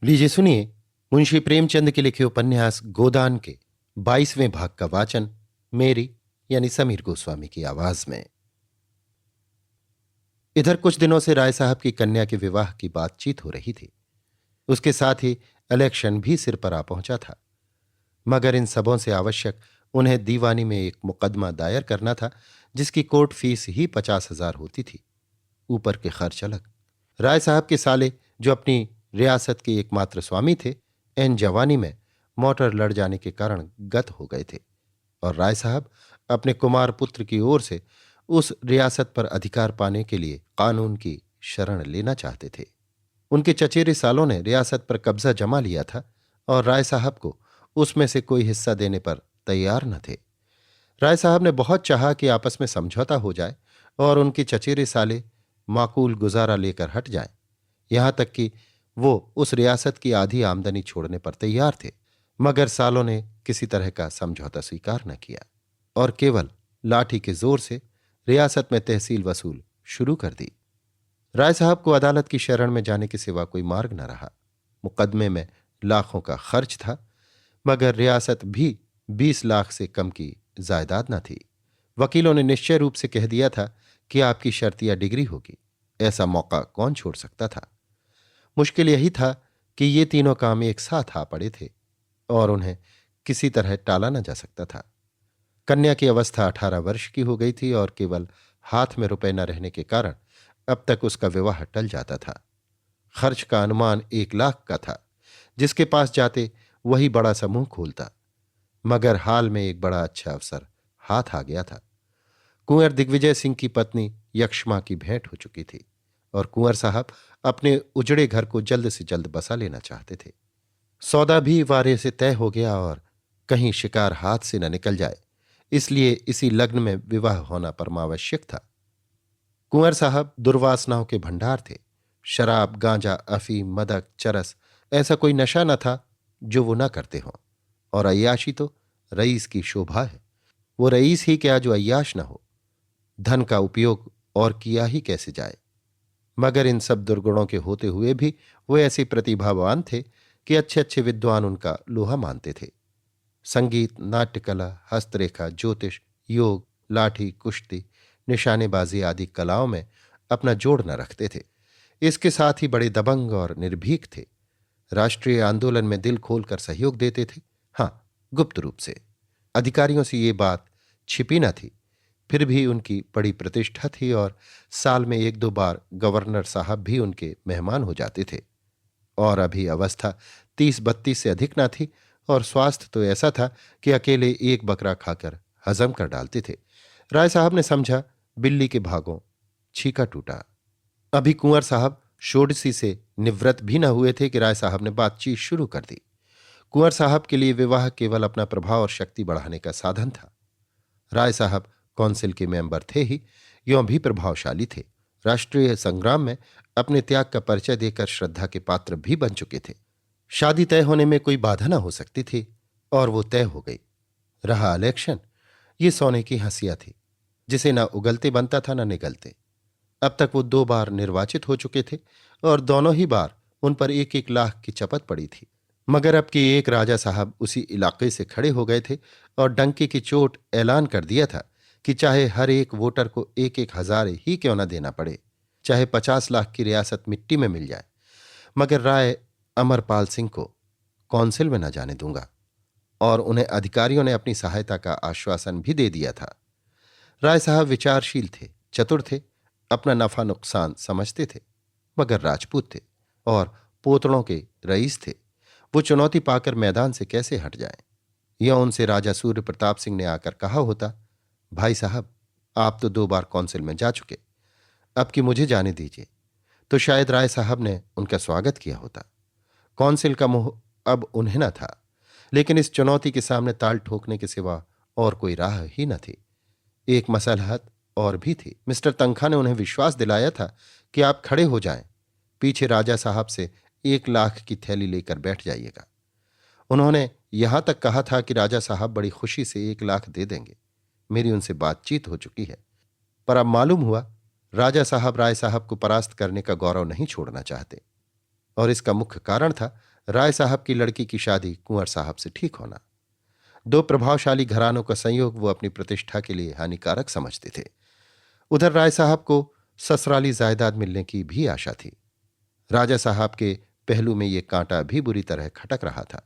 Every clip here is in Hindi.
लीजिए सुनिए मुंशी प्रेमचंद के लिखे उपन्यास गोदान के 22वें भाग का वाचन मेरी यानी समीर गोस्वामी की आवाज में। इधर कुछ दिनों से राय साहब की कन्या के विवाह की बातचीत हो रही थी। उसके साथ ही इलेक्शन भी सिर पर आ पहुंचा था। मगर इन सबों से आवश्यक उन्हें दीवानी में एक मुकदमा दायर करना था, जिसकी कोर्ट फीस ही 50,000 होती थी। ऊपर के खर्च अलग। राय साहब के साले, जो अपनी रियासत के एकमात्र स्वामी थे, एन जवानी में मोटर लड़ जाने के कारण गत हो गए थे और राय साहब अपने कुमार पुत्र की ओर से उस रियासत पर अधिकार पाने के लिए कानून की शरण लेना चाहते थे। उनके चचेरे सालों ने रियासत पर कब्जा जमा लिया था और राय साहब को उसमें से कोई हिस्सा देने पर तैयार न थे। राय साहब ने बहुत चाहा कि आपस में समझौता हो जाए और उनके चचेरे साले माकूल गुजारा लेकर हट जाएं। यहां तक कि वो उस रियासत की आधी आमदनी छोड़ने पर तैयार थे, मगर सालों ने किसी तरह का समझौता स्वीकार न किया और केवल लाठी के जोर से रियासत में तहसील वसूल शुरू कर दी। राय साहब को अदालत की शरण में जाने के सिवा कोई मार्ग न रहा। मुकदमे में लाखों का खर्च था, मगर रियासत भी 20 लाख से कम की जायदाद न थी। वकीलों ने निश्चय रूप से कह दिया था कि आपकी शर्तिया डिग्री होगी। ऐसा मौका कौन छोड़ सकता था। मुश्किल यही था कि ये तीनों काम एक साथ आ पड़े थे और उन्हें किसी तरह टाला न जा सकता था। कन्या की अवस्था 18 वर्ष की हो गई थी और केवल हाथ में रुपए न रहने के कारण अब तक उसका विवाह टल जाता था। खर्च का अनुमान 1 लाख का था, जिसके पास जाते वही बड़ा समूह खोलता। मगर हाल में एक बड़ा अच्छा अवसर हाथ आ गया था। कुंवर दिग्विजय सिंह की पत्नी यक्ष्मा की भेंट हो चुकी थी और कुंवर साहब अपने उजड़े घर को जल्द से जल्द बसा लेना चाहते थे। सौदा भी वारे से तय हो गया और कहीं शिकार हाथ से न निकल जाए, इसलिए इसी लग्न में विवाह होना परमावश्यक था। कुंवर साहब दुर्वासनाओं के भंडार थे। शराब, गांजा, अफीम, मदक, चरस, ऐसा कोई नशा न था जो वो न करते हों। और अय्याशी तो रईस की शोभा है। वो रईस ही क्या जो अय्याश न हो। धन का उपयोग और किया ही कैसे जाए। मगर इन सब दुर्गुणों के होते हुए भी वो ऐसे प्रतिभावान थे कि अच्छे अच्छे विद्वान उनका लोहा मानते थे। संगीत, नाट्यकला, हस्तरेखा, ज्योतिष, योग, लाठी, कुश्ती, निशानेबाजी आदि कलाओं में अपना जोड़ न रखते थे। इसके साथ ही बड़े दबंग और निर्भीक थे। राष्ट्रीय आंदोलन में दिल खोलकर सहयोग देते थे, हाँ, गुप्त रूप से। अधिकारियों से ये बात छिपी न थी। फिर भी उनकी बड़ी प्रतिष्ठा थी और साल में 1-2 बार गवर्नर साहब भी उनके मेहमान हो जाते थे। और अभी अवस्था 30-32 से अधिक ना थी और स्वास्थ्य तो ऐसा था कि अकेले एक बकरा खाकर हजम कर डालते थे। राय साहब ने समझा बिल्ली के भागों छीका टूटा। अभी कुंवर साहब षोडशी से निवृत्त भी न हुए थे कि राय साहब ने बातचीत शुरू कर दी। कुंवर साहब के लिए विवाह केवल अपना प्रभाव और शक्ति बढ़ाने का साधन था। राय साहब काउंसिल के मेंबर थे ही, यों भी प्रभावशाली थे। राष्ट्रीय संग्राम में अपने त्याग का परिचय देकर श्रद्धा के पात्र भी बन चुके थे। शादी तय होने में कोई बाधा न हो सकती थी और वो तय हो गई। रहा इलेक्शन, ये सोने की हंसिया थी, जिसे न उगलते बनता था न निगलते। अब तक वो 2 बार निर्वाचित हो चुके थे और दोनों ही बार उन पर 1-1 लाख की चपत पड़ी थी। मगर अब की एक राजा साहब उसी इलाके से खड़े हो गए थे और डंके की चोट ऐलान कर दिया था कि चाहे हर एक वोटर को 1-1 हजार ही क्यों न देना पड़े, चाहे 50 लाख की रियासत मिट्टी में मिल जाए, मगर राय अमरपाल सिंह को कौंसिल में न जाने दूंगा। और उन्हें अधिकारियों ने अपनी सहायता का आश्वासन भी दे दिया था। राय साहब विचारशील थे, चतुर थे, अपना नफा नुकसान समझते थे, मगर राजपूत थे और पोतड़ों के रईस थे। वो चुनौती पाकर मैदान से कैसे हट जाएं? यह उनसे राजा सूर्य प्रताप सिंह ने आकर कहा होता, भाई साहब, आप तो 2 बार कौंसिल में जा चुके, अब कि मुझे जाने दीजिए, तो शायद राय साहब ने उनका स्वागत किया होता। कौंसिल का मोह अब उन्हें न था, लेकिन इस चुनौती के सामने ताल ठोकने के सिवा और कोई राह ही न थी। एक मसलहत और भी थी। मिस्टर तनखा ने उन्हें विश्वास दिलाया था कि आप खड़े हो जाएं, पीछे राजा साहब से 1 लाख की थैली लेकर बैठ जाइएगा। उन्होंने यहां तक कहा था कि राजा साहब बड़ी खुशी से 1 लाख दे देंगे। मेरी उनसे बातचीत हो चुकी है, पर अब मालूम हुआ राजा साहब राय साहब को परास्त करने का गौरव नहीं छोड़ना चाहते। और इसका मुख्य कारण था राय साहब की लड़की की शादी कुंवर साहब से ठीक होना। दो प्रभावशाली घरानों का संयोग वो अपनी प्रतिष्ठा के लिए हानिकारक समझते थे। उधर राय साहब को ससुराली जायदाद मिलने की भी आशा थी। राजा साहब के पहलू में ये कांटा भी बुरी तरह खटक रहा था।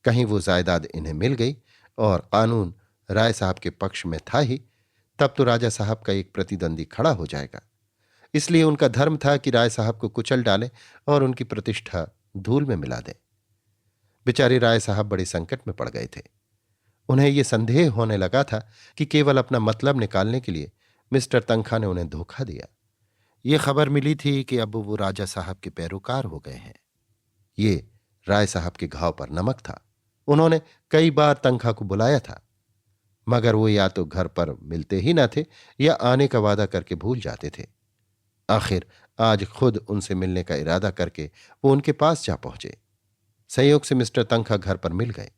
कहीं वो जायदाद इन्हें मिल गई और कानून राय साहब के पक्ष में था ही, तब तो राजा साहब का एक प्रतिद्वंदी खड़ा हो जाएगा। इसलिए उनका धर्म था कि राय साहब को कुचल डालें और उनकी प्रतिष्ठा धूल में मिला दें। बेचारे राय साहब बड़े संकट में पड़ गए थे। उन्हें यह संदेह होने लगा था कि केवल अपना मतलब निकालने के लिए मिस्टर तंखा ने उन्हें धोखा दिया। ये खबर मिली थी कि अब वो राजा साहब के पैरोकार हो गए हैं। ये राय साहब के घाव पर नमक था। उन्होंने कई बार तंखा को बुलाया था, मगर वो या तो घर पर मिलते ही न थे या आने का वादा करके भूल जाते थे। आखिर आज खुद उनसे मिलने का इरादा करके वो उनके पास जा पहुंचे। संयोग से मिस्टर तंखा घर पर मिल गए,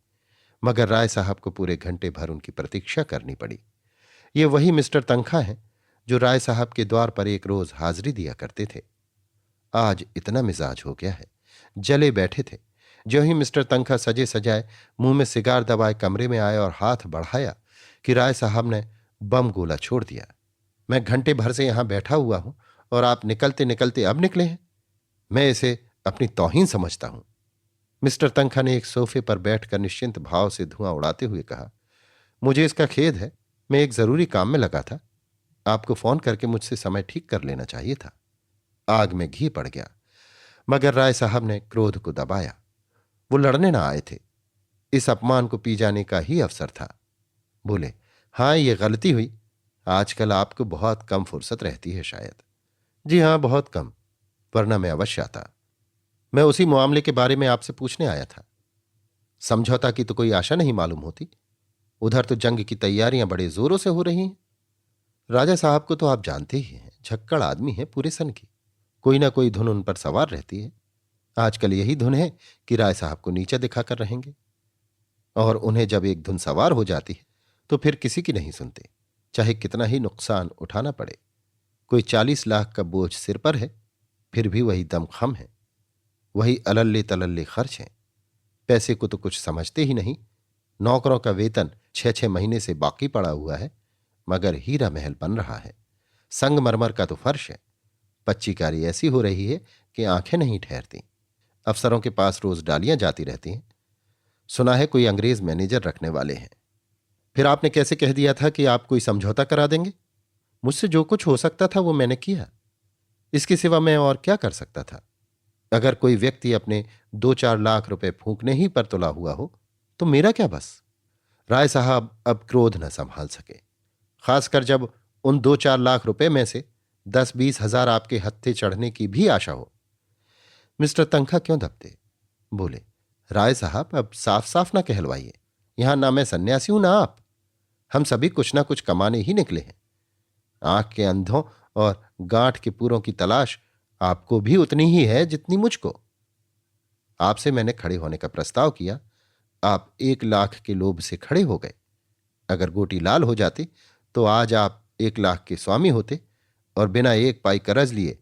मगर राय साहब को पूरे घंटे भर उनकी प्रतीक्षा करनी पड़ी। ये वही मिस्टर तंखा हैं जो राय साहब के द्वार पर एक रोज हाजिरी दिया करते थे। आज इतना मिजाज हो गया है, जले बैठे थे। ज्यों ही मिस्टर तंखा सजे सजाए मुंह में सिगार दबाए कमरे में आए और हाथ बढ़ाया कि राय साहब ने बम गोला छोड़ दिया। मैं घंटे भर से यहां बैठा हुआ हूं और आप निकलते निकलते अब निकले हैं। मैं इसे अपनी तौहीन समझता हूं। मिस्टर तंखा ने एक सोफे पर बैठकर निश्चिंत भाव से धुआं उड़ाते हुए कहा, मुझे इसका खेद है, मैं एक जरूरी काम में लगा था। आपको फोन करके मुझसे समय ठीक कर लेना चाहिए था। आग में घी पड़ गया, मगर राय साहब ने क्रोध को दबाया। वो लड़ने ना आए थे, इस अपमान को पी जाने का ही अवसर था। बोले, हाँ ये गलती हुई। आजकल आपको बहुत कम फुर्सत रहती है शायद। जी हाँ, बहुत कम, वरना मैं अवश्य आता। मैं उसी मामले के बारे में आपसे पूछने आया था। समझौता की तो कोई आशा नहीं मालूम होती। उधर तो जंग की तैयारियां बड़े जोरों से हो रही हैं। राजा साहब को तो आप जानते ही हैं, झक्कड़ आदमी है पूरे सन की। कोई ना कोई धुन उन पर सवार रहती है। आजकल यही धुन है कि राय साहब को नीचा दिखाकर रहेंगे, और उन्हें जब एक धुन सवार हो जाती है तो फिर किसी की नहीं सुनते, चाहे कितना ही नुकसान उठाना पड़े। कोई 40 लाख का बोझ सिर पर है, फिर भी वही दमखम है, वही अलल्ले तलल्ले खर्च हैं। पैसे को तो कुछ समझते ही नहीं। नौकरों का वेतन 6-6 महीने से बाकी पड़ा हुआ है, मगर हीरा महल बन रहा है। संगमरमर का तो फर्श है। पच्चीकारी ऐसी हो रही है कि आंखें नहीं ठहरती। अफसरों के पास रोज डालियां जाती रहती हैं। सुना है कोई अंग्रेज मैनेजर रखने वाले हैं। फिर आपने कैसे कह दिया था कि आप कोई समझौता करा देंगे? मुझसे जो कुछ हो सकता था वो मैंने किया। इसके सिवा मैं और क्या कर सकता था? अगर कोई व्यक्ति अपने 2-4 लाख रुपए फूंकने ही पर तुला हुआ हो तो मेरा क्या बस? राय साहब अब क्रोध न संभाल सके, खासकर जब उन 2-4 लाख रुपए में से 10-20 हजार आपके हत्थे चढ़ने की भी आशा हो। मिस्टर तंखा क्यों दबते? बोले, राय साहब अब साफ साफ ना कहलवाइए। यहां ना मैं सन्यासी हूं ना आप। हम सभी कुछ ना कुछ कमाने ही निकले हैं। आंख के अंधों और गांठ के पूरों की तलाश आपको भी उतनी ही है जितनी मुझको। आपसे मैंने खड़े होने का प्रस्ताव किया, आप 1 लाख के लोभ से खड़े हो गए। अगर गोटी लाल हो जाती तो आज आप 1 लाख के स्वामी होते और बिना 1 पाई कर्ज लिए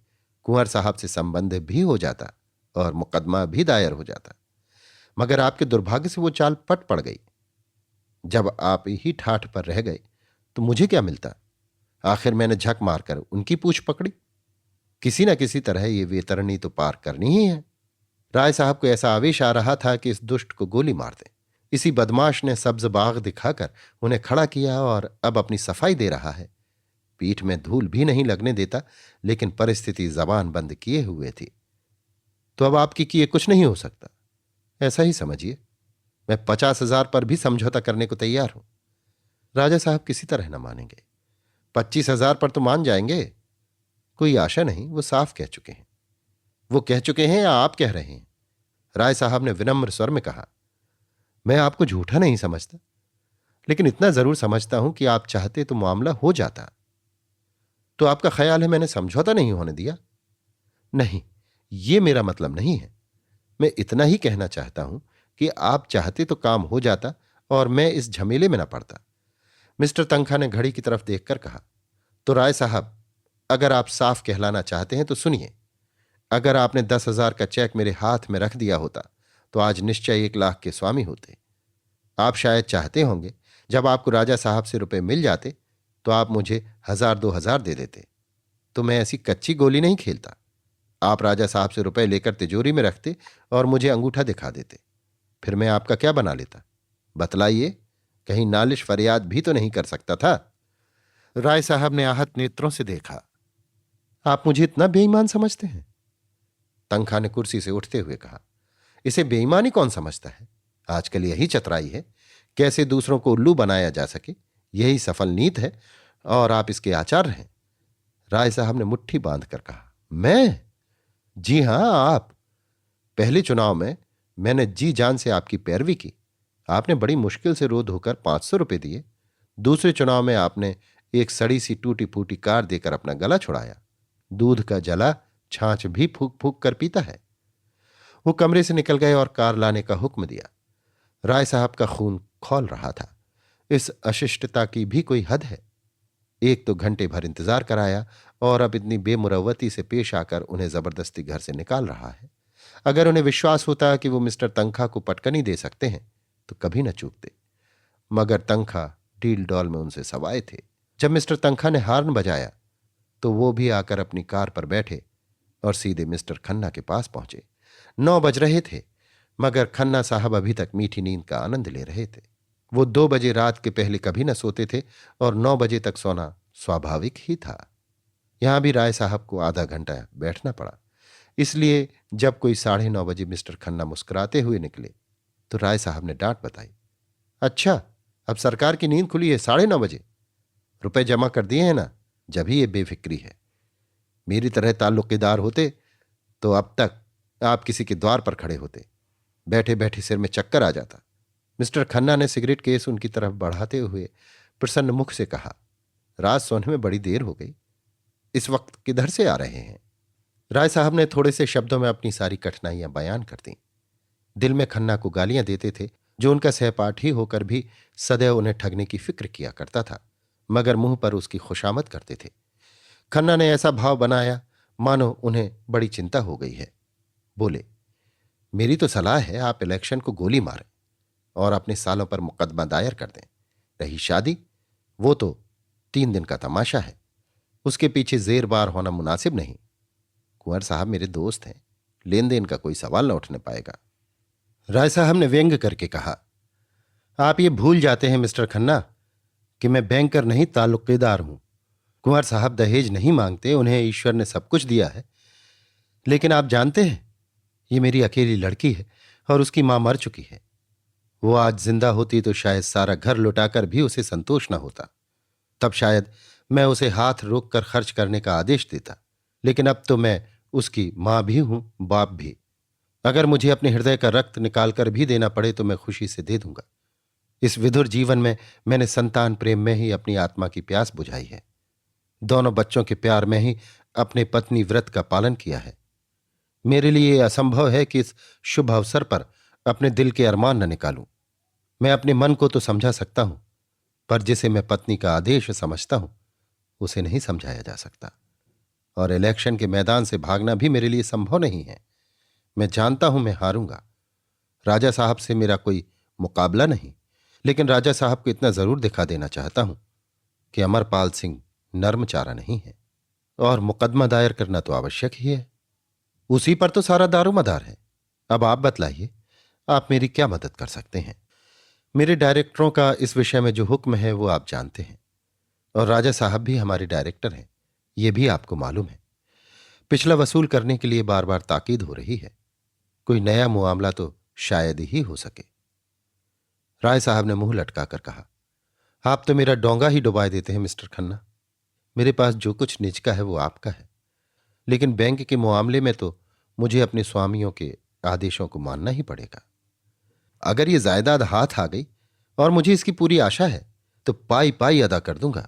कुंवर साहब से संबंध भी हो जाता और मुकदमा भी दायर हो जाता। मगर आपके दुर्भाग्य से वो चाल पट पड़ गई। जब आप ही ठाठ पर रह गए तो मुझे क्या मिलता? आखिर मैंने झक मारकर उनकी पूछ पकड़ी। किसी न किसी तरह ये वेतरणी तो पार करनी ही है। राय साहब को ऐसा आवेश आ रहा था कि इस दुष्ट को गोली मार दें। इसी बदमाश ने सब्ज बाग दिखाकर उन्हें खड़ा किया और अब अपनी सफाई दे रहा है। पीठ में धूल भी नहीं लगने देता, लेकिन परिस्थिति जबान बंद किए हुए थी। तो अब आपकी किए कुछ नहीं हो सकता, ऐसा ही समझिए। मैं 50,000 पर भी समझौता करने को तैयार हूं। राजा साहब किसी तरह न मानेंगे। 25,000 पर तो मान जाएंगे। कोई आशा नहीं, वो साफ कह चुके हैं। वो कह चुके हैं या आप कह रहे हैं? राय साहब ने विनम्र स्वर में कहा, मैं आपको झूठा नहीं समझता, लेकिन इतना जरूर समझता हूं कि आप चाहते तो मामला हो जाता। तो आपका ख्याल है मैंने समझौता नहीं होने दिया? नहीं, ये मेरा मतलब नहीं है। मैं इतना ही कहना चाहता हूं कि आप चाहते तो काम हो जाता और मैं इस झमेले में न पड़ता। मिस्टर तंखा ने घड़ी की तरफ देखकर कहा, तो राय साहब, अगर आप साफ कहलाना चाहते हैं तो सुनिए। अगर आपने 10,000 का चेक मेरे हाथ में रख दिया होता तो आज निश्चय 1 लाख के स्वामी होते। आप शायद चाहते होंगे जब आपको राजा साहब से रुपए मिल जाते तो आप मुझे 1,000-2,000 दे देते। तो मैं ऐसी कच्ची गोली नहीं खेलता। आप राजा साहब से रुपए लेकर तिजोरी में रखते और मुझे अंगूठा दिखा देते। फिर मैं आपका क्या बना लेता? बतलाइए, कहीं नालिश फरियाद भी तो नहीं कर सकता था। राय साहब ने आहत नेत्रों से देखा। आप मुझे इतना बेईमान समझते हैं? तंखा ने कुर्सी से उठते हुए कहा। इसे बेईमानी कौन समझता है? आजकल यही चतुराई है, कैसे दूसरों को उल्लू बनाया जा सके, यही सफल नीत है और आप इसके आचार्य हैं। राय साहब ने मुट्ठी बांधकर कहा। मैं? जी हां, आप। पहले चुनाव में मैंने जी जान से आपकी पैरवी की। आपने बड़ी मुश्किल से रो धोकर 500 रुपए दिए। दूसरे चुनाव में आपने एक सड़ी सी टूटी फूटी कार देकर अपना गला छुड़ाया। दूध का जला छाछ भी फूक फूक कर पीता है। वो कमरे से निकल गए और कार लाने का हुक्म दिया। राय साहब का खून खौल रहा था। इस अशिष्टता की भी कोई हद है? एक तो घंटे भर इंतजार कराया और अब इतनी बेमुरवती से पेश आकर उन्हें जबरदस्ती घर से निकाल रहा है। अगर उन्हें विश्वास होता कि वो मिस्टर तंखा को पटकनी दे सकते हैं तो कभी न चूकते। मगर तंखा डील डॉल में उनसे सवाए थे। जब मिस्टर तंखा ने हार्न बजाया तो वो भी आकर अपनी कार पर बैठे और सीधे मिस्टर खन्ना के पास पहुंचे। 9 बज रहे थे मगर खन्ना साहब अभी तक मीठी नींद का आनंद ले रहे थे। वो 2 बजे रात के पहले कभी न सोते थे और 9 बजे तक सोना स्वाभाविक ही था। यहां भी राय साहब को आधा घंटा बैठना पड़ा। इसलिए जब कोई 9:30 बजे मिस्टर खन्ना मुस्कुराते हुए निकले तो राय साहब ने डांट बताई। अच्छा, अब सरकार की नींद खुली है 9:30 बजे? रुपए जमा कर दिए हैं ना? जब ही ये बेफिक्री है। मेरी तरह ताल्लुकेदार होते तो अब तक आप किसी के द्वार पर खड़े होते। बैठे बैठे सिर में चक्कर आ जाता। मिस्टर खन्ना ने सिगरेट केस उनकी तरफ बढ़ाते हुए प्रसन्न मुख से कहा। रात सोने में बड़ी देर हो गई। इस वक्त किधर से आ रहे हैं? राय साहब ने थोड़े से शब्दों में अपनी सारी कठिनाइयां बयान कर दी। दिल में खन्ना को गालियां देते थे, जो उनका सहपाठी होकर भी सदैव उन्हें ठगने की फिक्र किया करता था, मगर मुंह पर उसकी खुशामद करते थे। खन्ना ने ऐसा भाव बनाया मानो उन्हें बड़ी चिंता हो गई है। बोले, मेरी तो सलाह है आप इलेक्शन को गोली मारें और अपने सालों पर मुकदमा दायर कर दें। रही शादी, वो तो 3 दिन का तमाशा है, उसके पीछे जेर बार होना मुनासिब नहीं। कुंवर साहब मेरे दोस्त हैं, लेन देन का कोई सवाल न उठने पाएगा। राय साहब ने व्यंग करके कहा। आप ये भूल जाते हैं मिस्टर खन्ना कि मैं बैंकर नहीं ताल्लुकेदार हूं। कुंवर साहब दहेज नहीं मांगते, उन्हें ईश्वर ने सब कुछ दिया है। लेकिन आप जानते हैं ये मेरी अकेली लड़की है और उसकी मां मर चुकी है। वो आज जिंदा होती तो शायद सारा घर लुटाकर भी उसे संतोष न होता। तब शायद मैं उसे हाथ रोक कर खर्च करने का आदेश देता। लेकिन अब तो मैं उसकी मां भी हूं, बाप भी। अगर मुझे अपने हृदय का रक्त निकालकर भी देना पड़े तो मैं खुशी से दे दूंगा। इस विधुर जीवन में मैंने संतान प्रेम में ही अपनी आत्मा की प्यास बुझाई है। दोनों बच्चों के प्यार में ही अपने पत्नी व्रत का पालन किया है। मेरे लिए यह असंभव है कि इस शुभ अवसर पर अपने दिल के अरमान न निकालूं। मैं अपने मन को तो समझा सकता हूं, पर जिसे मैं पत्नी का आदेश समझता हूं उसे नहीं समझाया जा सकता। और इलेक्शन के मैदान से भागना भी मेरे लिए संभव नहीं है। मैं जानता हूं मैं हारूंगा। राजा साहब से मेरा कोई मुकाबला नहीं, लेकिन राजा साहब को इतना जरूर दिखा देना चाहता हूं कि अमरपाल सिंह नर्म चारा नहीं है और मुकदमा दायर करना तो आवश्यक ही है। उसी पर तो सारा दारोमदार है। अब आप बतलाइए, आप मेरी क्या मदद कर सकते हैं? मेरे डायरेक्टरों का इस विषय में जो हुक्म है वो आप जानते हैं, और राजा साहब भी हमारे डायरेक्टर हैं, ये भी आपको मालूम है। पिछला वसूल करने के लिए बार बार ताकीद हो रही है। कोई नया मुआमला तो शायद ही हो सके। राय साहब ने मुंह लटकाकर कहा। आप तो मेरा डोंगा ही डुबाए देते हैं मिस्टर खन्ना। मेरे पास जो कुछ निज का है वो आपका है, लेकिन बैंक के मुआमले में तो मुझे अपने स्वामियों के आदेशों को मानना ही पड़ेगा। अगर ये जायदाद हाथ आ गई, और मुझे इसकी पूरी आशा है, तो पाई पाई अदा कर दूंगा।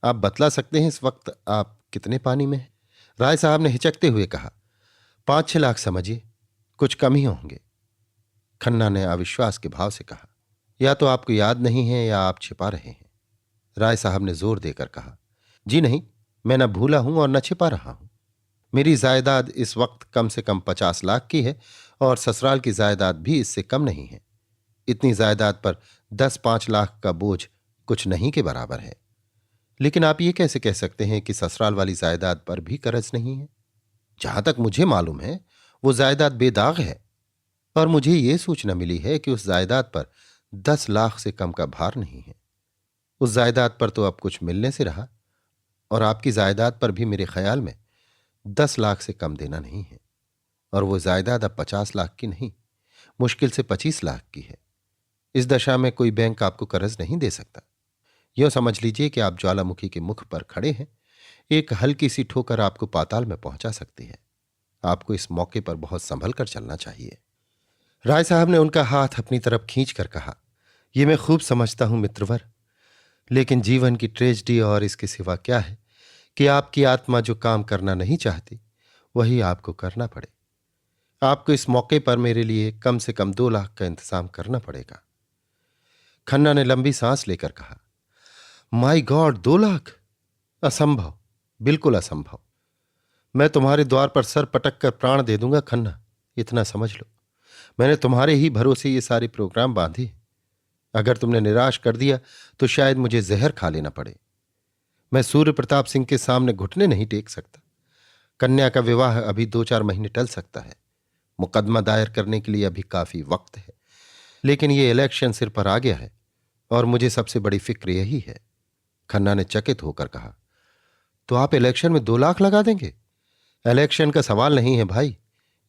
आप बतला सकते हैं इस वक्त आप कितने पानी में हैं? राय साहब ने हिचकते हुए कहा। 5-6 लाख समझिए, कुछ कम ही होंगे। खन्ना ने अविश्वास के भाव से कहा। या तो आपको याद नहीं है या आप छिपा रहे हैं। राय साहब ने जोर देकर कहा। जी नहीं, मैं न भूला हूं और न छिपा रहा हूं। मेरी जायदाद इस वक्त कम से कम 50 लाख की है और ससुराल की जायदाद भी इससे कम नहीं है। इतनी जायदाद पर 10-5 लाख का बोझ कुछ नहीं के बराबर है। लेकिन आप ये कैसे कह सकते हैं कि ससुराल वाली जायदाद पर भी कर्ज नहीं है? जहां तक मुझे मालूम है वो जायदाद बेदाग है, और मुझे ये सूचना मिली है कि उस जायदाद पर 10 लाख से कम का भार नहीं है। उस जायदाद पर तो अब कुछ मिलने से रहा, और आपकी जायदाद पर भी मेरे ख्याल में 10 लाख से कम देना नहीं है। और वो जायदाद अब 50 लाख की नहीं, मुश्किल से 25 लाख की है। इस दशा में कोई बैंक आपको कर्ज नहीं दे सकता। यूं समझ लीजिए कि आप ज्वालामुखी के मुख पर खड़े हैं। एक हल्की सी ठोकर आपको पाताल में पहुंचा सकती है। आपको इस मौके पर बहुत संभल कर चलना चाहिए। राय साहब ने उनका हाथ अपनी तरफ खींच कर कहा, यह मैं खूब समझता हूं मित्रवर, लेकिन जीवन की ट्रेजेडी और इसके सिवा क्या है कि आपकी आत्मा जो काम करना नहीं चाहती वही आपको करना पड़े। आपको इस मौके पर मेरे लिए कम से कम 2 लाख का इंतजाम करना पड़ेगा। खन्ना ने लंबी सांस लेकर कहा, माय गॉड, 2 लाख? असंभव, बिल्कुल असंभव। मैं तुम्हारे द्वार पर सर पटक कर प्राण दे दूंगा खन्ना, इतना समझ लो। मैंने तुम्हारे ही भरोसे ये सारे प्रोग्राम बांधे। अगर तुमने निराश कर दिया तो शायद मुझे जहर खा लेना पड़े। मैं सूर्य प्रताप सिंह के सामने घुटने नहीं टेक सकता। कन्या का विवाह अभी 2-4 महीने टल सकता है। मुकदमा दायर करने के लिए अभी काफी वक्त है। लेकिन ये इलेक्शन सिर पर आ गया है और मुझे सबसे बड़ी फिक्र यही है। खन्ना ने चकित होकर कहा, तो आप इलेक्शन में 2 लाख लगा देंगे? इलेक्शन का सवाल नहीं है भाई,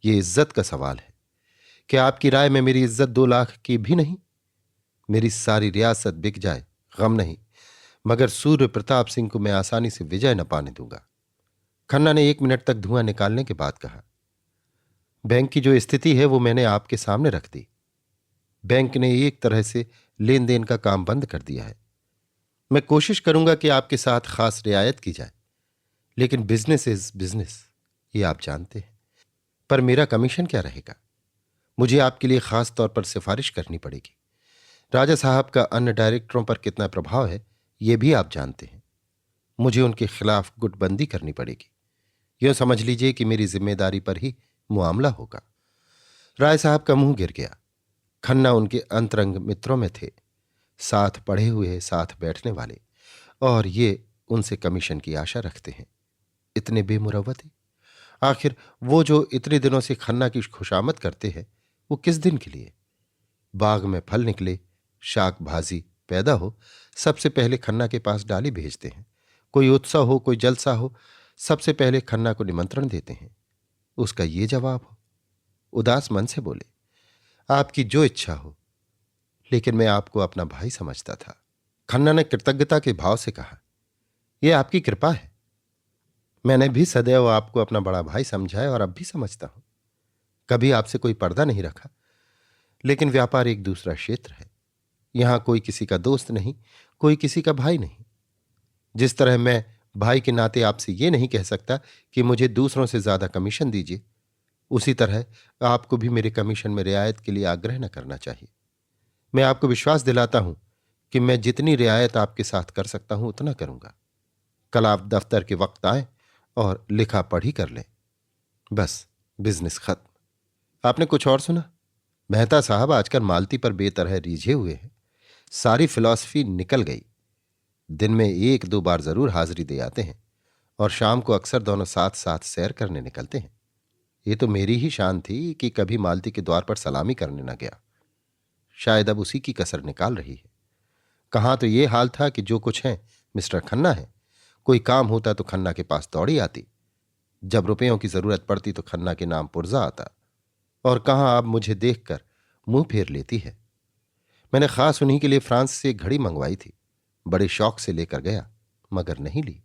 ये इज्जत का सवाल है। क्या आपकी राय में मेरी इज्जत 2 लाख की भी नहीं? मेरी सारी रियासत बिक जाए, गम नहीं, मगर सूर्य प्रताप सिंह को मैं आसानी से विजय न पाने दूंगा। खन्ना ने 1 मिनट तक धुआं निकालने के बाद कहा, बैंक की जो स्थिति है वो मैंने आपके सामने रख दी। बैंक ने एक तरह से लेन देन का काम बंद कर दिया है। मैं कोशिश करूंगा कि आपके साथ खास रियायत की जाए, लेकिन बिजनेस इज बिजनेस, ये आप जानते हैं। पर मेरा कमीशन क्या रहेगा? मुझे आपके लिए खास तौर पर सिफारिश करनी पड़ेगी। राजा साहब का अन्य डायरेक्टरों पर कितना प्रभाव है ये भी आप जानते हैं। मुझे उनके खिलाफ गुटबंदी करनी पड़ेगी। यूं समझ लीजिए कि मेरी जिम्मेदारी पर ही मुआमला होगा। राय साहब का मुंह गिर गया। खन्ना उनके अंतरंग मित्रों में थे, साथ पढ़े हुए, साथ बैठने वाले, और ये उनसे कमीशन की आशा रखते हैं। इतने बेमुरव्वत। आखिर वो जो इतने दिनों से खन्ना की खुशामद करते हैं वो किस दिन के लिए? बाग में फल निकले, शाक भाजी पैदा हो, सबसे पहले खन्ना के पास डाली भेजते हैं। कोई उत्सव हो, कोई जलसा हो, सबसे पहले खन्ना को निमंत्रण देते हैं। उसका ये जवाब हो? उदास मन से बोले, आपकी जो इच्छा हो, लेकिन मैं आपको अपना भाई समझता था। खन्ना ने कृतज्ञता के भाव से कहा, यह आपकी कृपा है। मैंने भी सदैव आपको अपना बड़ा भाई समझा है और अब भी समझता हूं। कभी आपसे कोई पर्दा नहीं रखा, लेकिन व्यापार एक दूसरा क्षेत्र है। यहां कोई किसी का दोस्त नहीं, कोई किसी का भाई नहीं। जिस तरह मैं भाई के नाते आपसे ये नहीं कह सकता कि मुझे दूसरों से ज्यादा कमीशन दीजिए, उसी तरह आपको भी मेरे कमीशन में रियायत के लिए आग्रह न करना चाहिए। मैं आपको विश्वास दिलाता हूं कि मैं जितनी रियायत आपके साथ कर सकता हूं उतना करूंगा। कल आप दफ्तर के वक्त आए और लिखा पढ़ी कर लें। बस, बिजनेस खत्म। आपने कुछ और सुना? मेहता साहब आजकल मालती पर बेतरह रीझे हुए हैं। सारी फिलॉसफी निकल गई। दिन में 1-2 बार जरूर हाजिरी दे आते हैं और शाम को अक्सर दोनों साथ साथ सैर करने निकलते हैं। ये तो मेरी ही शान थी कि कभी मालती के द्वार पर सलामी करने न गया। शायद अब उसी की कसर निकाल रही है। कहाँ तो ये हाल था कि जो कुछ है मिस्टर खन्ना है, कोई काम होता तो खन्ना के पास दौड़ी आती, जब रुपयों की जरूरत पड़ती तो खन्ना के नाम पुर्जा आता। और कहाँ अब मुझे देखकर मुंह फेर लेती है। मैंने खास उन्हीं के लिए फ्रांस से घड़ी मंगवाई थी, बड़े शौक से लेकर गया, मगर नहीं ली।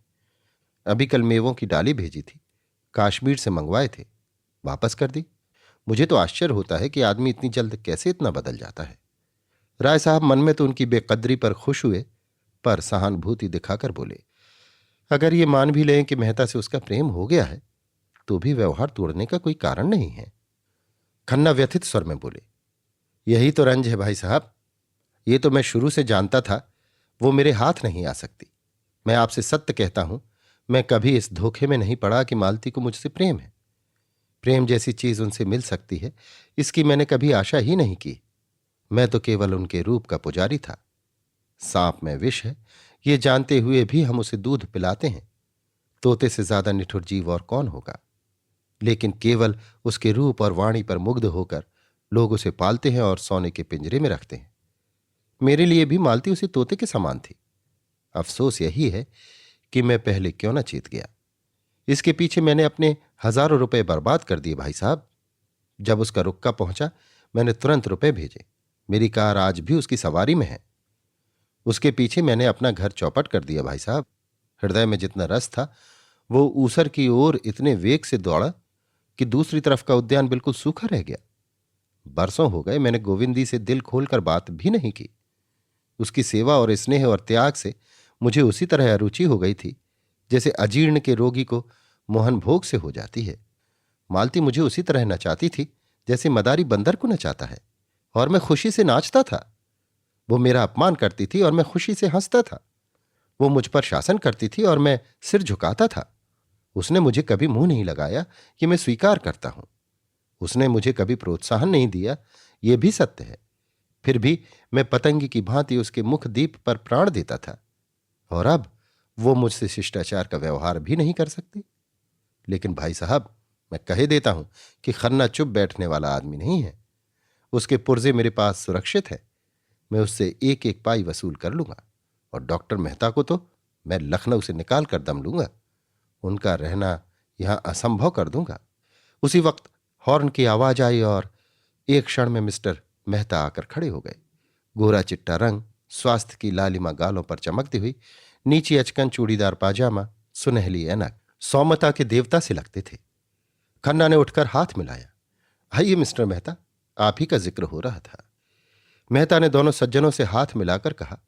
अभी कल मेवों की डाली भेजी थी, कश्मीर से मंगवाए थे, वापस कर दी। मुझे तो आश्चर्य होता है कि आदमी इतनी जल्द कैसे इतना बदल जाता है। राय साहब मन में तो उनकी बेकदरी पर खुश हुए, पर सहानुभूति दिखाकर बोले, अगर ये मान भी लें कि मेहता से उसका प्रेम हो गया है तो भी व्यवहार तोड़ने का कोई कारण नहीं है। खन्ना व्यथित स्वर में बोले, यही तो रंज है भाई साहब। ये तो मैं शुरू से जानता था वो मेरे हाथ नहीं आ सकती। मैं आपसे सत्य कहता हूं, मैं कभी इस धोखे में नहीं पड़ा कि मालती को मुझसे प्रेम है। प्रेम जैसी चीज उनसे मिल सकती है, इसकी मैंने कभी आशा ही नहीं की। मैं तो केवल उनके रूप का पुजारी था। सांप में विष है, ये जानते हुए भी हम उसे दूध पिलाते हैं। तोते से ज्यादा निठुर जीव और कौन होगा। लेकिन केवल उसके रूप और वाणी पर मुग्ध होकर लोग उसे पालते हैं और सोने के पिंजरे में रखते हैं। मेरे लिए भी मालती उसी तोते के समान थी। अफसोस यही है कि मैं पहले क्यों न जीत गया। इसके पीछे मैंने अपने हजारों रुपए बर्बाद कर दिए भाई साहब। जब उसका रुक्का पहुंचा, मैंने तुरंत रुपए भेजे। मेरी कार आज भी उसकी सवारी में है। उसके पीछे मैंने अपना घर चौपट कर दिया भाई साहब। हृदय में जितना रस था, वो ऊसर की ओर इतने वेग से दौड़ा कि दूसरी तरफ का उद्यान बिल्कुल सूखा रह गया। बरसों हो गए मैंने गोविंदी से दिल खोलकर बात भी नहीं की। उसकी सेवा और स्नेह और त्याग से मुझे उसी तरह अरुचि हो गई थी जैसे अजीर्ण के रोगी को मोहन भोग से हो जाती है। मालती मुझे उसी तरह नचाती थी जैसे मदारी बंदर को नचाता है, और मैं खुशी से नाचता था। वो मेरा अपमान करती थी और मैं खुशी से हंसता था। वो मुझ पर शासन करती थी और मैं सिर झुकाता था। उसने मुझे कभी मुंह नहीं लगाया कि मैं स्वीकार करता हूं। उसने मुझे कभी प्रोत्साहन नहीं दिया, यह भी सत्य है। फिर भी मैं पतंगी की भांति उसके मुख दीप पर प्राण देता था। और अब वो मुझसे शिष्टाचार का व्यवहार भी नहीं कर सकती। लेकिन भाई साहब, मैं कहे देता हूं कि खन्ना चुप बैठने वाला आदमी नहीं है। उसके पुर्जे मेरे पास सुरक्षित है। मैं उससे एक एक पाई वसूल कर लूंगा। और डॉक्टर मेहता को तो मैं लखनऊ से निकाल कर दम लूंगा। उनका रहना यहां असंभव कर दूंगा। उसी वक्त हॉर्न की आवाज आई और एक क्षण में मिस्टर मेहता आकर खड़े हो गए। गोरा चिट्टा रंग, स्वास्थ्य की लालिमा गालों पर चमकती हुई, नीची अचकन चूड़ीदार पाजामा, सुनहली ऐनक, सौम्यता के देवता से लगते थे। खन्ना ने उठकर हाथ मिलाया। आइए मिस्टर मेहता, आप ही का जिक्र हो रहा था। मेहता ने दोनों सज्जनों से हाथ मिलाकर कहा,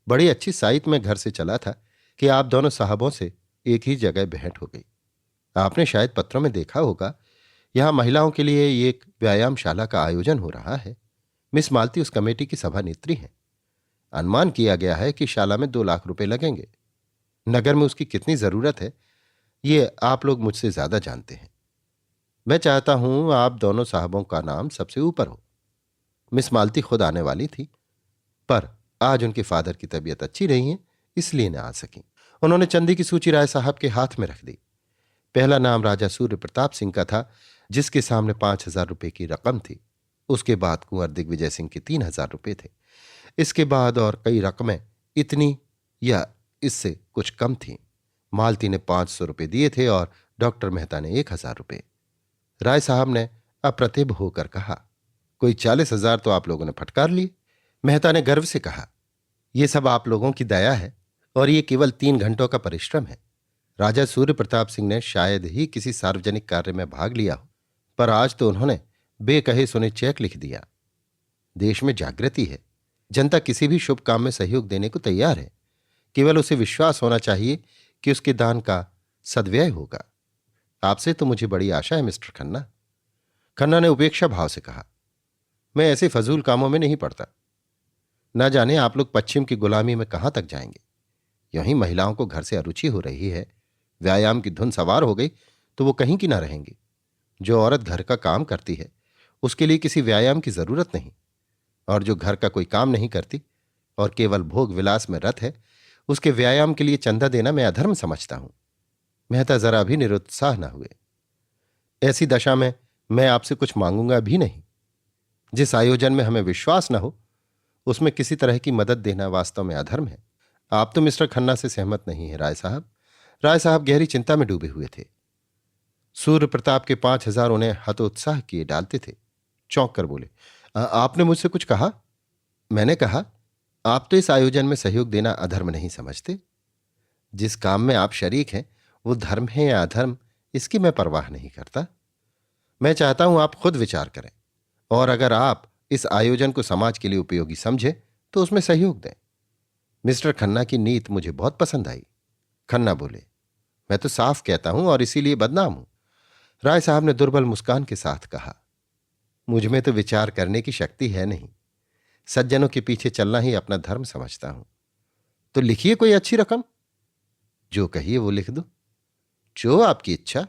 बड़ी अच्छी साइत में घर से चला था कि आप दोनों साहबों से एक ही जगह भेंट हो गई। आपने शायद पत्रों में देखा होगा, यहां महिलाओं के लिए एक व्यायामशाला का आयोजन हो रहा है। मिस मालती उस कमेटी की सभानेत्री हैं। अनुमान किया गया है कि शाला में 2 लाख रुपए लगेंगे। नगर में उसकी कितनी जरूरत है, ये आप लोग मुझसे ज्यादा जानते हैं। मैं चाहता हूं आप दोनों साहबों का नाम सबसे ऊपर हो। मिस मालती खुद आने वाली थी, पर आज उनके फादर की तबीयत अच्छी नहीं है, इसलिए न आ सकी। उन्होंने चंदी की सूची राय साहब के हाथ में रख दी। पहला नाम राजा सूर्य प्रताप सिंह का था, जिसके सामने 5,000 रुपए की रकम थी। उसके बाद कुंवर दिग्विजय सिंह के 3,000 रुपए थे। इसके बाद और कई रकमें इतनी या इससे कुछ कम थीं। मालती ने 500 रुपए दिए थे और डॉक्टर मेहता ने 1,000 रुपए। राय साहब ने अप्रतिभ होकर कहा, कोई 40,000 तो आप लोगों ने फटकार लिए। मेहता ने गर्व से कहा, यह सब आप लोगों की दया है और ये केवल 3 घंटों का परिश्रम है। राजा सूर्य प्रताप सिंह ने शायद ही किसी सार्वजनिक कार्य में भाग लिया हो, पर आज तो उन्होंने बेकहे सुने चेक लिख दिया। देश में जागृति है। जनता किसी भी शुभ काम में सहयोग देने को तैयार है। केवल उसे विश्वास होना चाहिए कि उसके दान का सद्व्यय होगा। आपसे तो मुझे बड़ी आशा है मिस्टर खन्ना। खन्ना ने उपेक्षा भाव से कहा, मैं ऐसे फजूल कामों में नहीं पड़ता। न जाने आप लोग पश्चिम की गुलामी में कहां तक जाएंगे। यहीं महिलाओं को घर से अरुचि हो रही है, व्यायाम की धुन सवार हो गई तो वो कहीं की ना रहेंगी। जो औरत घर का काम करती है उसके लिए किसी व्यायाम की जरूरत नहीं, और जो घर का कोई काम नहीं करती और केवल भोग विलास में रत है, उसके व्यायाम के लिए चंदा देना मैं अधर्म समझता हूं। मेहता जरा भी निरुत्साह न हुए। ऐसी दशा में मैं आपसे कुछ मांगूंगा भी नहीं। जिस आयोजन में हमें विश्वास न हो उसमें किसी तरह की मदद देना वास्तव में अधर्म है। आप तो मिस्टर खन्ना से सहमत नहीं है राय साहब। राय साहब गहरी चिंता में डूबे हुए थे। सूर्य प्रताप के 5,000 उन्हें हतोत्साह किए डालते थे। चौंक कर बोले, आपने मुझसे कुछ कहा?" मैंने कहा, आप तो इस आयोजन में सहयोग देना अधर्म नहीं समझते। जिस काम में आप शरीक हैं वो धर्म है या अधर्म, इसकी मैं परवाह नहीं करता। मैं चाहता हूं आप खुद विचार करें, और अगर आप इस आयोजन को समाज के लिए उपयोगी समझे तो उसमें सहयोग दें। मिस्टर खन्ना की नीत मुझे बहुत पसंद आई। खन्ना बोले, मैं तो साफ कहता हूं और इसीलिए बदनाम हूं। राय साहब ने दुर्बल मुस्कान के साथ कहा, मुझ में तो विचार करने की शक्ति है नहीं। सज्जनों के पीछे चलना ही अपना धर्म समझता हूं। तो लिखिए कोई अच्छी रकम। जो कहिए वो लिख दो। जो आपकी इच्छा।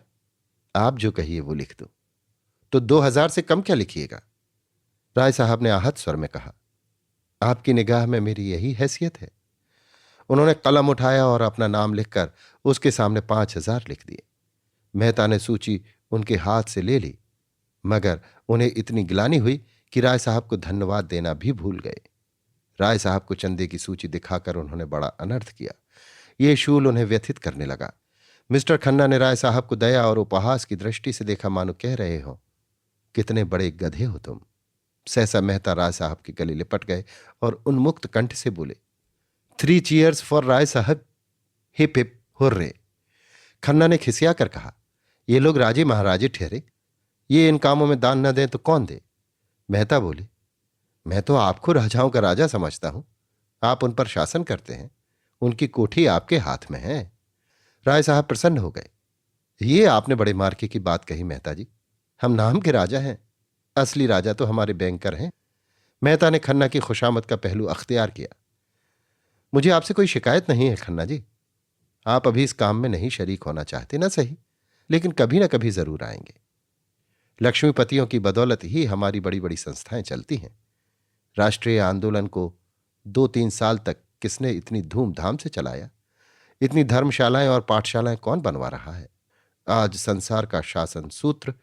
आप जो कहिए वो लिख दो। तो 2,000 से कम क्या लिखिएगा? राय साहब ने आहत स्वर में कहा। आपकी निगाह में मेरी यही हैसियत है? उन्होंने कलम उठाया और अपना नाम लिखकर उसके सामने 5,000 लिख दिए। मेहता ने सूची उनके हाथ से ले ली, मगर उन्हें इतनी गिलानी हुई कि राय साहब को धन्यवाद देना भी भूल गए। राय साहब को चंदे की सूची दिखाकर उन्होंने बड़ा अनर्थ किया। ये शूल उन्हें व्यथित करने लगा। मिस्टर खन्ना ने राय साहब को दया और उपहास की दृष्टि से देखा, मानो कह रहे हो, कितने बड़े गधे हो तुम। सहसा मेहता राय साहब के गले लिपट गए और उन्मुक्त कंठ से बोले, 3 चीयर्स फॉर राय साहब, हिप हिप हुर्रे। खन्ना ने खिसिया कर कहा, ये लोग राजे महाराजे ठहरे, ये इन कामों में दान न दें तो कौन दे? मेहता बोले, मैं तो आपको राजाओं का राजा समझता हूं। आप उन पर शासन करते हैं, उनकी कोठी आपके हाथ में है। राय साहब प्रसन्न हो गए। ये आपने बड़े मार्के की बात कही मेहता जी। हम नाम के राजा हैं, असली राजा तो हमारे बैंकर हैं। मेहता ने खन्ना की खुशामद का पहलू अख्तियार किया। मुझे आपसे कोई शिकायत नहीं है खन्ना जी। आप अभी इस काम में नहीं शरीक होना चाहते ना सही, लेकिन कभी ना कभी जरूर आएंगे। लक्ष्मीपतियों की बदौलत ही हमारी बड़ी बड़ी संस्थाएं चलती हैं। राष्ट्रीय आंदोलन को 2-3 साल तक किसने इतनी धूमधाम से चलाया? इतनी धर्मशालाएं और पाठशालाएं कौन बनवा रहा है? आज संसार का शासन सूत्र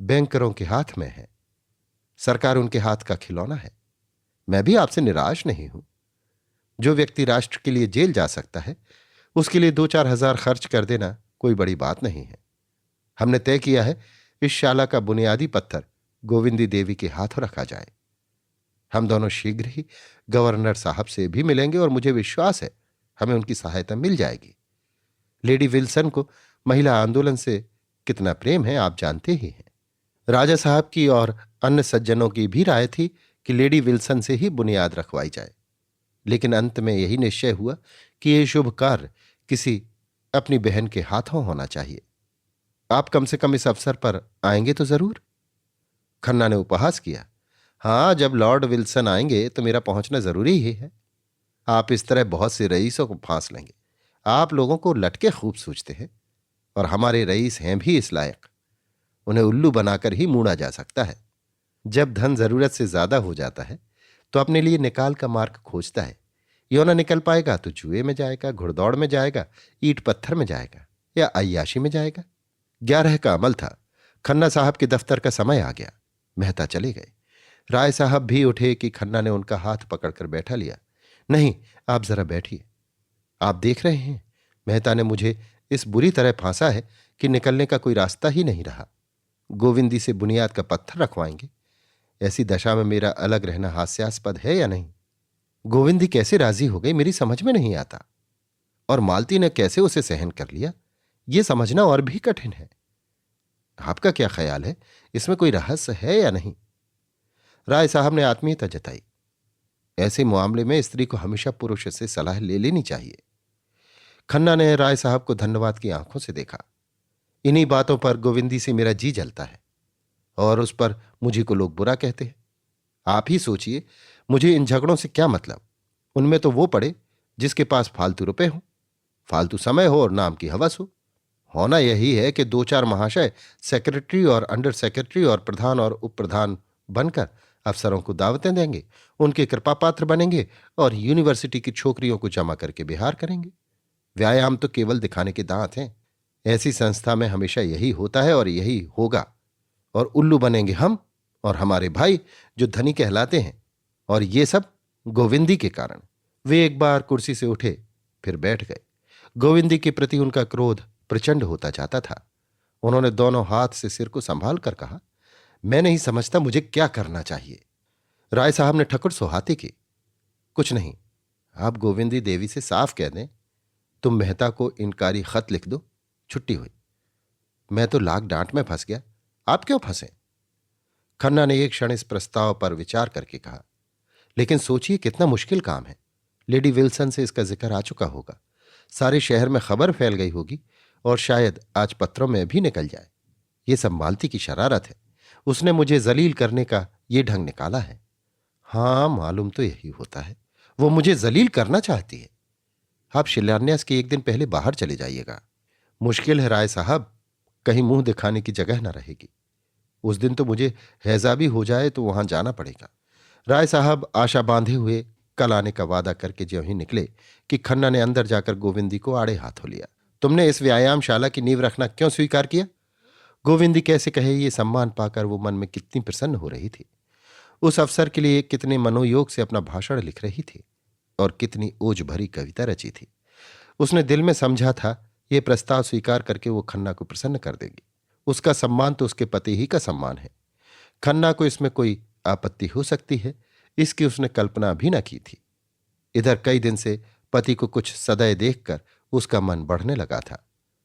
बैंकरों के हाथ में है। सरकार उनके हाथ का खिलौना है। मैं भी आपसे निराश नहीं हूं। जो व्यक्ति राष्ट्र के लिए जेल जा सकता है, उसके लिए 2-4 हजार खर्च कर देना कोई बड़ी बात नहीं है। हमने तय किया है इस शाला का बुनियादी पत्थर गोविंदी देवी के हाथों रखा जाए। हम दोनों शीघ्र ही गवर्नर साहब से भी मिलेंगे और मुझे विश्वास है हमें उनकी सहायता मिल जाएगी। लेडी विल्सन को महिला आंदोलन से कितना प्रेम है आप जानते ही हैं। राजा साहब की और अन्य सज्जनों की भी राय थी कि लेडी विल्सन से ही बुनियाद रखवाई जाए, लेकिन अंत में यही निश्चय हुआ कि यह शुभ कार्य किसी अपनी बहन के हाथों होना चाहिए। आप कम से कम इस अवसर पर आएंगे तो जरूर? खन्ना ने उपहास किया। हां, जब लॉर्ड विल्सन आएंगे तो मेरा पहुंचना जरूरी ही है। आप इस तरह बहुत से रईसों को फांस लेंगे। आप लोगों को लटके खूब सूझते हैं, और हमारे रईस हैं भी इस लायक। उन्हें उल्लू बनाकर ही मूड़ा जा सकता है। जब धन जरूरत से ज्यादा हो जाता है तो अपने लिए निकाल का मार्ग खोजता है। यो ना निकल पाएगा तो जुए में जाएगा, घुड़दौड़ में जाएगा, ईंट पत्थर में जाएगा या अय्याशी में जाएगा। 11 का अमल था। खन्ना साहब के दफ्तर का समय आ गया। मेहता चले गए। राय साहब भी उठे कि खन्ना ने उनका हाथ पकड़कर बैठा लिया। नहीं, आप जरा बैठिए। आप देख रहे हैं, मेहता ने मुझे इस बुरी तरह फांसा है कि निकलने का कोई रास्ता ही नहीं रहा। गोविंदी से बुनियाद का पत्थर रखवाएंगे। ऐसी दशा में मेरा अलग रहना हास्यास्पद है या नहीं? गोविंदी कैसे राजी हो गई मेरी समझ में नहीं आता, और मालती ने कैसे उसे सहन कर लिया यह समझना और भी कठिन है। आपका क्या ख्याल है, इसमें कोई रहस्य है या नहीं? राय साहब ने आत्मीयता जताई। ऐसे मामले में स्त्री को हमेशा पुरुष से सलाह ले लेनी चाहिए। खन्ना ने राय साहब को धन्यवाद की आंखों से देखा। इन्हीं बातों पर गोविंदी से मेरा जी जलता है, और उस पर मुझे को लोग बुरा कहते हैं। आप ही सोचिए, मुझे इन झगड़ों से क्या मतलब? उनमें तो वो पड़े जिसके पास फालतू रुपए हो, फालतू समय हो और नाम की हवस हो। होना यही है कि 2-4 महाशय सेक्रेटरी और अंडर सेक्रेटरी और प्रधान और उप प्रधान बनकर अफसरों को दावतें देंगे, उनके कृपा पात्र बनेंगे और यूनिवर्सिटी की छोकरियों को जमा करके बिहार करेंगे। व्यायाम तो केवल दिखाने के दांत हैं। ऐसी संस्था में हमेशा यही होता है और यही होगा। और उल्लू बनेंगे हम और हमारे भाई जो धनी कहलाते हैं, और ये सब गोविंदी के कारण। वे एक बार कुर्सी से उठे, फिर बैठ गए। गोविंदी के प्रति उनका क्रोध प्रचंड होता जाता था। उन्होंने दोनों हाथ से सिर को संभाल कर कहा, मैं नहीं समझता मुझे क्या करना चाहिए। राय साहब ने ठकुर सुहाती की। कुछ नहीं, आप गोविंदी देवी से साफ कह दें, तुम मेहता को इनकारी खत लिख दो, छुट्टी हुई। मैं तो लाख डांट में फंस गया, आप क्यों फंसे? खन्ना ने एक क्षण इस प्रस्ताव पर विचार करके कहा, लेकिन सोचिए कितना मुश्किल काम है। लेडी विल्सन से इसका जिक्र आ चुका होगा, सारे शहर में खबर फैल गई होगी, और शायद आज पत्रों में भी निकल जाए। ये सब मालती की शरारत है। उसने मुझे जलील करने का ये ढंग निकाला है। हां, मालूम तो यही होता है, वो मुझे जलील करना चाहती है। आप शिलान्यास के एक दिन पहले बाहर चले जाइएगा। मुश्किल है राय साहब, कहीं मुंह दिखाने की जगह न रहेगी। उस दिन तो मुझे हैजा भी हो जाए तो वहां जाना पड़ेगा। राय साहब आशा बांधे हुए कल आने का वादा करके ज्यों ही निकले कि खन्ना ने अंदर जाकर गोविंदी को आड़े हाथों लिया। तुमने इस व्यायामशाला की नींव रखना क्यों स्वीकार किया? गोविंदी कैसे कहे ये सम्मान पाकर वो मन में कितनी प्रसन्न हो रही थी। उस अवसर के लिए कितने मनोयोग से अपना भाषण लिख रही थी और कितनी ओज भरी कविता रची थी। उसने दिल में समझा था ये प्रस्ताव स्वीकार करके वो खन्ना को प्रसन्न कर देगी। उसका सम्मान तो उसके पति ही का सम्मान है। खन्ना को इसमें कोई आपत्ति हो सकती है, इसकी उसने कल्पना भी न की थी। इधर कई दिन से पति को कुछ सदैव देखकर उसका मन बढ़ने लगा था।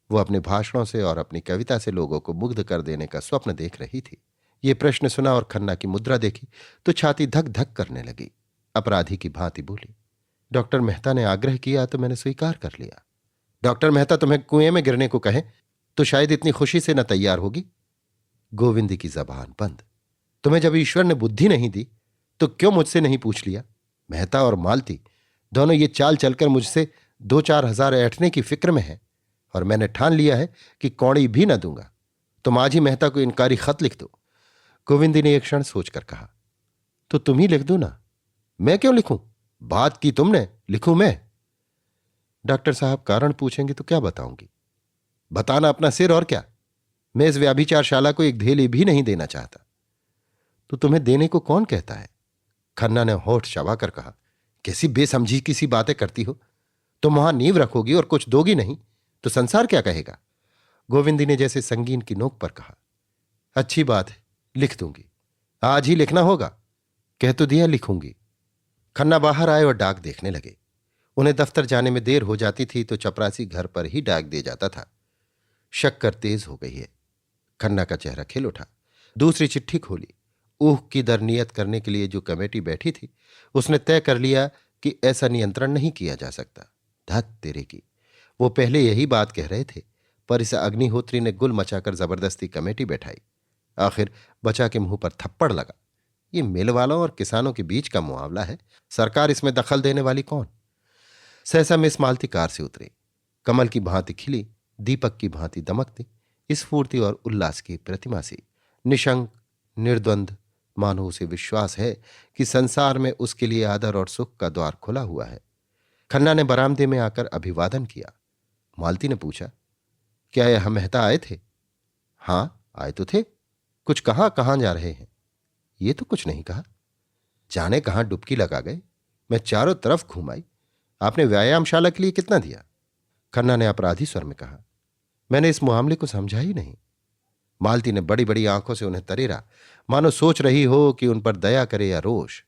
वो अपने भाषणों से और अपनी कविता से लोगों को मुग्ध कर देने का स्वप्न देख रही थी। ये प्रश्न सुना और खन्ना की मुद्रा देखी तो छाती धक धक करने लगी। अपराधी की भांति बोली, डॉक्टर मेहता ने आग्रह किया तो मैंने स्वीकार कर लिया। डॉक्टर मेहता तुम्हें कुएं में गिरने को कहे तो शायद इतनी खुशी से न तैयार होगी। गोविंद की जबान बंद। तुम्हें जब ईश्वर ने बुद्धि नहीं दी तो क्यों मुझसे नहीं पूछ लिया? मेहता और मालती दोनों ये चाल चलकर मुझसे 2-4 हजार ऐंठने की फिक्र में है और मैंने ठान लिया है कि कौड़ी भी न दूंगा। तुम आज ही मेहता को इनकारी खत लिख दो। गोविंदी ने एक क्षण सोचकर कहा, तो तुम ही लिख दो ना, मैं क्यों लिखूं? बात की तुमने, लिखूं मैं? डॉक्टर साहब कारण पूछेंगे तो क्या बताऊंगी? बताना अपना सिर और क्या। मैं इस व्याभिचारशाला को एक धेली भी नहीं देना चाहता। तो तुम्हें देने को कौन कहता है? खन्ना ने होठ चबाकर कहा, कैसी बेसमझी किसी बातें करती हो। तुम वहां नींव रखोगी और कुछ दोगी नहीं तो संसार क्या कहेगा? गोविंदी ने जैसे संगीन की नोक पर कहा, अच्छी बात है, लिख दूंगी। आज ही लिखना होगा। कह तो दिया लिखूंगी। खन्ना बाहर आए और डाक देखने लगे। उन्हें दफ्तर जाने में देर हो जाती थी तो चपरासी घर पर ही डाक दे जाता था। शक्कर तेज हो गई है। खन्ना का चेहरा खिल उठा। दूसरी चिट्ठी खोली। ऊह की दर नियत करने के लिए जो कमेटी बैठी थी उसने तय कर लिया कि ऐसा नियंत्रण नहीं किया जा सकता। धत तेरे की, वो पहले यही बात कह रहे थे, पर इस अग्निहोत्री ने गुल मचाकर जबरदस्ती कमेटी बैठाई। आखिर बचा के मुंह पर थप्पड़ लगा। ये मिल वालों और किसानों के बीच का मुआवला है, सरकार इसमें दखल देने वाली कौन? सहसा मिस मालती कार से उतरी। कमल की भांति खिली, दीपक की भांति दमकती, स्फूर्ति और उल्लास की प्रतिमा सी, निशंक निर्द्वंद, मानो उसे विश्वास है कि संसार में उसके लिए आदर और सुख का द्वार खुला हुआ है। खन्ना ने बरामदे में आकर अभिवादन किया। मालती ने पूछा, क्या यह मेहता आए थे? हां, आए तो थे। कुछ कहा? कहां जा रहे हैं? ये तो कुछ नहीं कहा। जाने कहां डुबकी लगा गए। मैं चारों तरफ घूम आई। आपने व्यायामशाला के लिए कितना दिया? खन्ना ने अपराधी स्वर में कहा, मैंने इस मामले को समझा ही नहीं। मालती ने बड़ी बड़ी आंखों से उन्हें तरेरा, मानो सोच रही हो कि उन पर दया करे या रोष।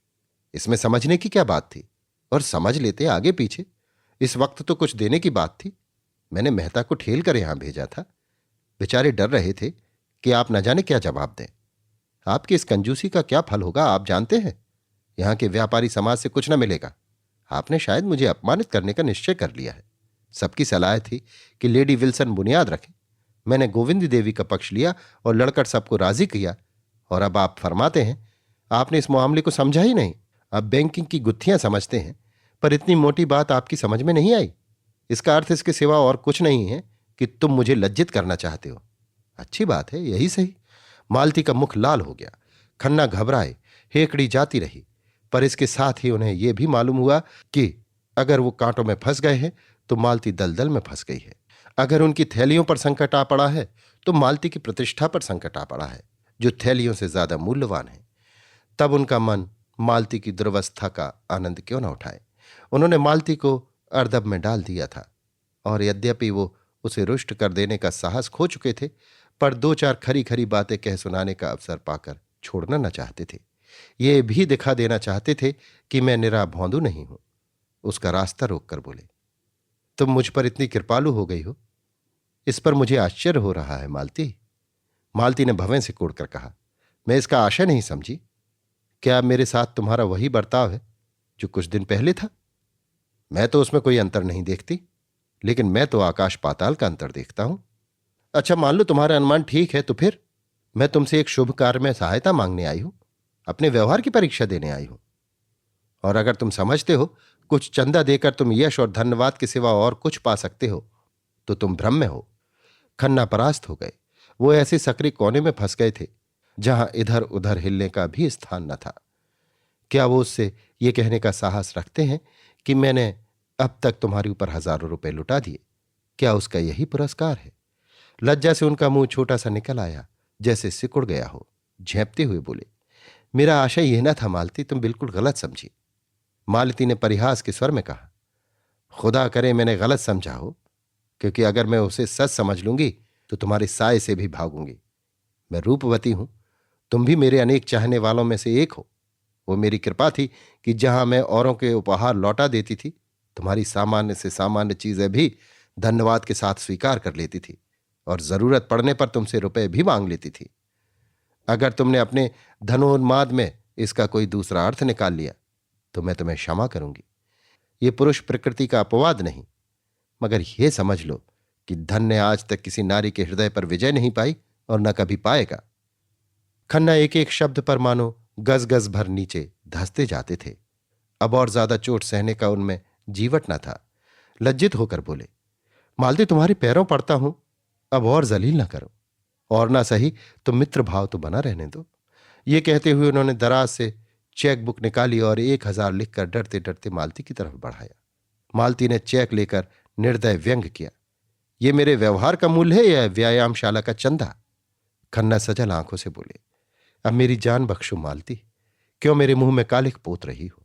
इसमें समझने की क्या बात थी? और समझ लेते आगे पीछे। इस वक्त तो कुछ देने की बात थी। मैंने मेहता को ठेल कर यहां भेजा था। बेचारे डर रहे थे कि आप न जाने क्या जवाब दें। आपकी इस कंजूसी का क्या फल होगा आप जानते हैं। यहां के व्यापारी समाज से कुछ न मिलेगा। आपने शायद मुझे अपमानित करने का निश्चय कर लिया है। सबकी सलाह थी कि लेडी विल्सन बुनियाद रखें। मैंने गोविंदी देवी का पक्ष लिया और लड़कर सबको राजी किया, और अब आप फरमाते हैं आपने इस मामले को समझा ही नहीं। अब बैंकिंग की गुत्थियां समझते हैं, पर इतनी मोटी बात आपकी समझ में नहीं आई। इसका अर्थ इसके सिवा और कुछ नहीं है कि तुम मुझे लज्जित करना चाहते हो। अच्छी बात है, यही सही। मालती का मुख लाल हो गया। खन्ना घबराए, हेकड़ी जाती रही, पर इसके साथ ही उन्हें यह भी मालूम हुआ कि अगर वो कांटों में फंस गए हैं तो मालती दलदल में फंस गई है। अगर उनकी थैलियों पर संकट आ पड़ा है तो मालती की प्रतिष्ठा पर संकट आ पड़ा है, जो थैलियों से ज्यादा मूल्यवान है। तब उनका मन मालती की दुर्वस्था का आनंद क्यों न उठाए। उन्होंने मालती को अर्दब में डाल दिया था, और यद्यपि वो उसे रुष्ट कर देने का साहस खो चुके थे, पर 2-4 खरी खरी बातें कह सुनाने का अवसर पाकर छोड़ना न चाहते थे। ये भी दिखा देना चाहते थे कि मैं निरा भौंदू नहीं हूं। उसका रास्ता रोककर बोले, तुम मुझ पर इतनी कृपालु हो गई हो, इस पर मुझे आश्चर्य हो रहा है मालती। मालती ने भवें से कोड़कर कहा, मैं इसका आशय नहीं समझी। क्या मेरे साथ तुम्हारा वही बर्ताव है जो कुछ दिन पहले था? मैं तो उसमें कोई अंतर नहीं देखती, लेकिन मैं तो आकाश पाताल का अंतर देखता हूं। अच्छा, मान लो तुम्हारा अनुमान ठीक है, तो फिर मैं तुमसे एक शुभ कार्य में सहायता मांगने आई हूं, अपने व्यवहार की परीक्षा देने आई हूं। और अगर तुम समझते हो कुछ चंदा देकर तुम यश और धन्यवाद के सिवा और कुछ पा सकते हो तो तुम भ्रम में हो। खन्ना परास्त हो गए। वो ऐसे सकरी कोने में फंस गए थे जहां इधर उधर हिलने का भी स्थान न था। क्या वो उससे ये कहने का साहस रखते हैं कि मैंने अब तक तुम्हारे ऊपर हजारों रुपए लुटा दिए? क्या उसका यही पुरस्कार है? लज्जा से उनका मुंह छोटा सा निकल आया, जैसे सिकुड़ गया हो। झेंपते हुए बोले, मेरा आशय यह न था मालती, तुम बिल्कुल गलत समझी। मालती ने परिहास के स्वर में कहा, खुदा करे मैंने गलत समझा हो, क्योंकि अगर मैं उसे सच समझ लूंगी तो तुम्हारे साय से भी भागूंगी। मैं रूपवती हूं, तुम भी मेरे अनेक चाहने वालों में से एक हो। वो मेरी कृपा थी कि जहां मैं औरों के उपहार लौटा देती थी, तुम्हारी सामान्य से सामान्य चीजें भी धन्यवाद के साथ स्वीकार कर लेती थी और जरूरत पड़ने पर तुमसे रुपए भी मांग लेती थी। अगर तुमने अपने धनोन्माद में इसका कोई दूसरा अर्थ निकाल लिया तो मैं तुम्हें क्षमा करूंगी। ये पुरुष प्रकृति का अपवाद नहीं, मगर यह समझ लो कि धन ने आज तक किसी नारी के हृदय पर विजय नहीं पाई और न कभी पाएगा। खन्ना एक एक शब्द पर मानो गज गज भर नीचे धंसते जाते थे। अब और ज्यादा चोट सहने का उनमें जीवट न था। लज्जित होकर बोले, मालती तुम्हारे पैरों पड़ता हूं, अब और जलील न करो, और ना सही तो मित्र भाव तो बना रहने दो। ये कहते हुए उन्होंने दराज से चेक बुक निकाली और 1,000 लिखकर डरते डरते मालती की तरफ बढ़ाया। मालती ने चेक लेकर निर्दय व्यंग किया, ये मेरे व्यवहार का मूल्य है या व्यायामशाला का चंदा? खन्ना सजल आंखों से बोले, अब मेरी जान बख्शो मालती, क्यों मेरे मुंह में कालिक पोत रही हो?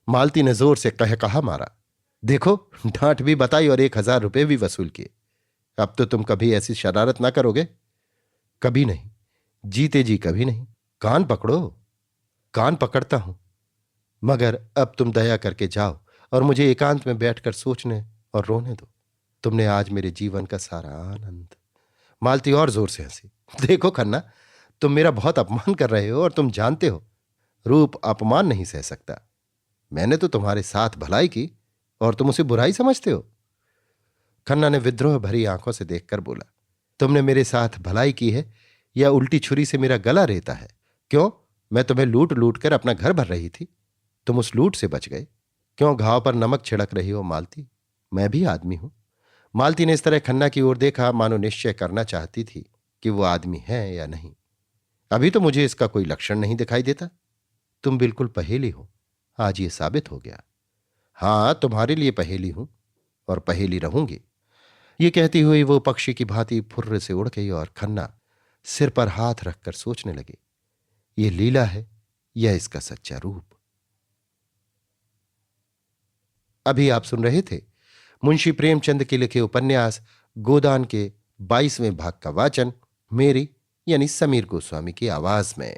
मालती ने जोर से कहा मारा, देखो डांट भी बताई और 1,000 रुपये भी वसूल किए। अब तो तुम कभी ऐसी शरारत ना करोगे? कभी नहीं, जीते जी कभी नहीं। कान पकड़ो। कान पकड़ता हूं, मगर अब तुम दया करके जाओ और मुझे एकांत में बैठकर सोचने और रोने दो। तुमने आज मेरे जीवन का सारा आनंद। मालती और जोर से हंसी, देखो खन्ना, तुम मेरा बहुत अपमान कर रहे हो और तुम जानते हो रूप अपमान नहीं सह सकता। मैंने तो तुम्हारे साथ भलाई की और तुम उसे बुराई समझते हो। खन्ना ने विद्रोह भरी आंखों से देखकर बोला, तुमने मेरे साथ भलाई की है या उल्टी छुरी से मेरा गला रेता है? क्यों, मैं तुम्हें लूट लूट कर अपना घर भर रही थी, तुम उस लूट से बच गए। क्यों घाव पर नमक छिड़क रही हो मालती? मैं भी आदमी हूं। मालती ने इस तरह खन्ना की ओर देखा मानो निश्चय करना चाहती थी कि वो आदमी है या नहीं। अभी तो मुझे इसका कोई लक्षण नहीं दिखाई देता। तुम बिल्कुल पहेली हो, आज ये साबित हो गया। हां, तुम्हारे लिए पहेली हूं और पहेली रहूंगी। ये कहती हुई वो पक्षी की भांति फुर्र से उड़ गई और खन्ना सिर पर हाथ रखकर सोचने लगे, ये लीला है या इसका सच्चा रूप। अभी आप सुन रहे थे मुंशी प्रेमचंद के लिखे उपन्यास गोदान के 22वें भाग का वाचन मेरी यानी समीर गोस्वामी की आवाज में।